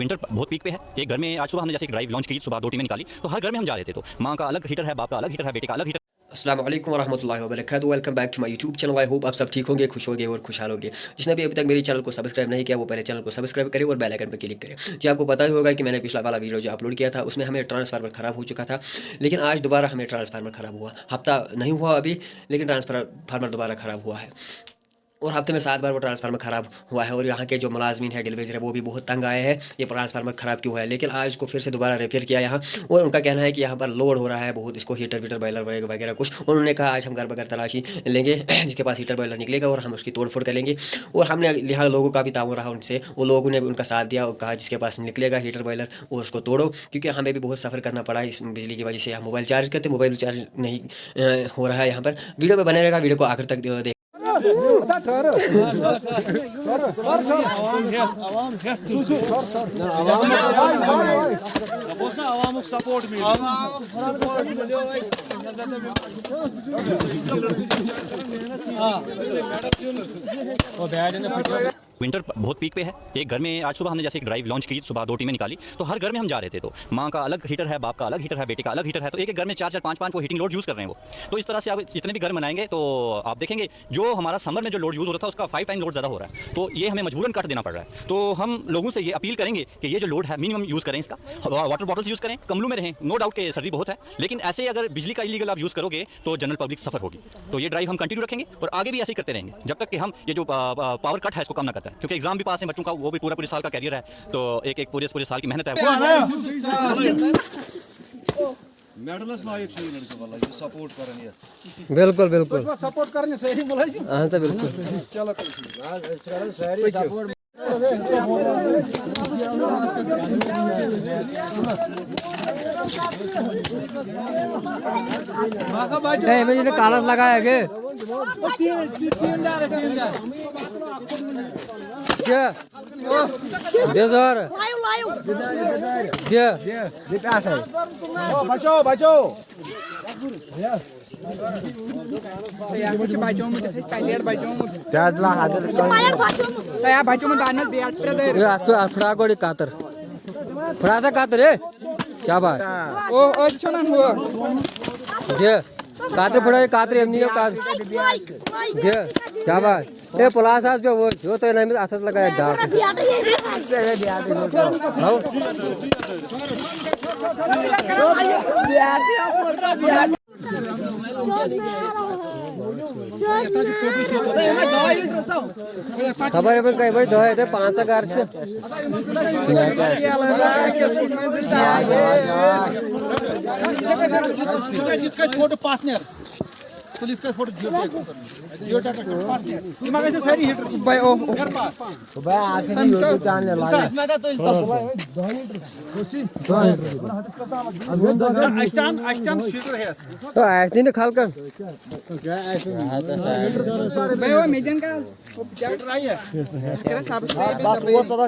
Winter बहुत peak पे है। एक घर में आज सुबह हमने जैसे एक ड्राइव लॉन्च की, सुबह 2 टीमें निकाली, तो हर घर में हम जा रहे थे। तो माँ का अलग हीटर है, बाप का अलग हीटर है, बेटे का अलग हीटर। अस्सलाम वालेकुम वरहमतुल्लाहि वबरकातुहू। Welcome back to my YouTube channel. I hope आप सब ठीक होंगे, खुश होंगे और खुशहाल होंगे। जिसने भी अभी तक मेरे चैनल को सब्सक्राइब नहीं किया वो पहले चैनल को सब्सक्राइब करें और बेल आइकन पर क्लिक करें। जी आपको पता ही होगा कि मैंने पिछला वाला वीडियो जो अपलोड किया था उसमें हमें ट्रांसफार्मर ख़राब हो चुका था, लेकिन आज दोबारा हमें ट्रांसफार्मर ख़राब हुआ। हफ्ता नहीं हुआ अभी, लेकिन ट्रांसफार्मर दोबारा ख़राब हुआ है और हफ्ते में 7 बार वो ट्रांसफार्मर ख़राब हुआ है। और यहाँ के जो मुलाजमीन है, डिलीवरी है, वो भी बहुत तंग आए हैं ये ट्रांसफार्मर ख़राब क्यों है। लेकिन आज को फिर से दोबारा रिपेयर किया यहाँ, और उनका कहना है कि यहाँ पर लोड हो रहा है बहुत, इसको हीटर वीटर बॉयलर वगैरह कुछ। उन्होंने कहा आज हम घर बगैर तलाशी लेंगे जिसके पास हीटर बॉयलर निकलेगा और हम उसकी तोड़ फोड़ करेंगे। और हमने लिहाजा लोगों का भी ताउन रहा उनसे, वो लोगों ने भी उनका साथ दिया और कहा जिसके पास निकलेगा हीटर बॉयलर वो उसको तोड़ो, क्योंकि हमें भी बहुत सफ़र करना पड़ा इस बिजली की वजह से। हम मोबाइल चार्ज करते, मोबाइल चार्ज नहीं हो रहा है। यहाँ पर वीडियो में बने रहेगा, वीडियो को आखिर तक देख। विंटर बहुत पीक पे है। एक घर में आज सुबह हमने जैसे एक ड्राइव लॉन्च की, सुबह 2 टीमें निकाली, तो हर घर में हम जा रहे थे। तो माँ का अलग हीटर है, बाप का अलग हीटर है, बेटे का अलग हीटर है, तो एक घर में 4-4 5-5 वो हीटिंग लोड यूज़ कर रहे हैं वो। तो इस तरह से आप जितने भी घर बनाएंगे तो आप देखेंगे जो हमारा समर में जो लोड यूज़ हो रहा था उसका 5 टाइम लोड ज़्यादा हो रहा है। तो ये हमें मजबूरन कट देना पड़ रहा है। तो हम लोगों से ये अपील करेंगे कि ये जो लोड है मिनिमम यूज़ करें, इसका वाटर बॉटल्स यूज़ करें, कमलों में रहें। नो डाउट कि सर्दी बहुत है, लेकिन ऐसे अगर बिजली का इलीगल आप यूज़ करोगे तो जनरल पब्लिक सफ़र होगी। तो ये ड्राइव हम कंटिन्यू रखेंगे और आगे भी ऐसे ही करते रहेंगे जब तक कि हम ये जो पावर कट है इसको कम ना करता है, क्योंकि एग्जाम भी पास है बच्चों का, वो भी पूरे साल का कैरियर है। तो एक पूरे साल की मेहनत है। मेडलस लायक चाहिए लड़के वाला ये सपोर्ट करन ये बिल्कुल बिल्कुल सपोर्ट करने सही बोला जी। हां सर बिल्कुल चलो सारी सपोर्ट ए मैंने कालस लगाया के क्या दे सर दे प्यास है बचो या कुछ बच्चों में पायलट बच्चों में त्याजला हादर या बच्चों में दाने बैठ पे ये आज तो फड़ा गोड़ी कातर फड़ा सा कातर है क्या बात ओ अच्छा ना हुआ ये कातर फड़ा कातर एमनी कातर ये क्या बात ए प्लास आज पे वो तो नहीं हाथ लगाया डाल खबर है कहीं भाई दो है थे 5,000 से जिसका फोटो पार्टनर पुलिस का फोटो जियो डाटा पार्टनर दिमाग से सारी हिट भाई ओ भाई आके नहीं यूट्यूब चैनल लगा इसमें तो अस्तान फिगर है तो ऐसे नहीं खाल कर भाई वो मेजन का चैट रहा है तेरा सब बात बहुत ज्यादा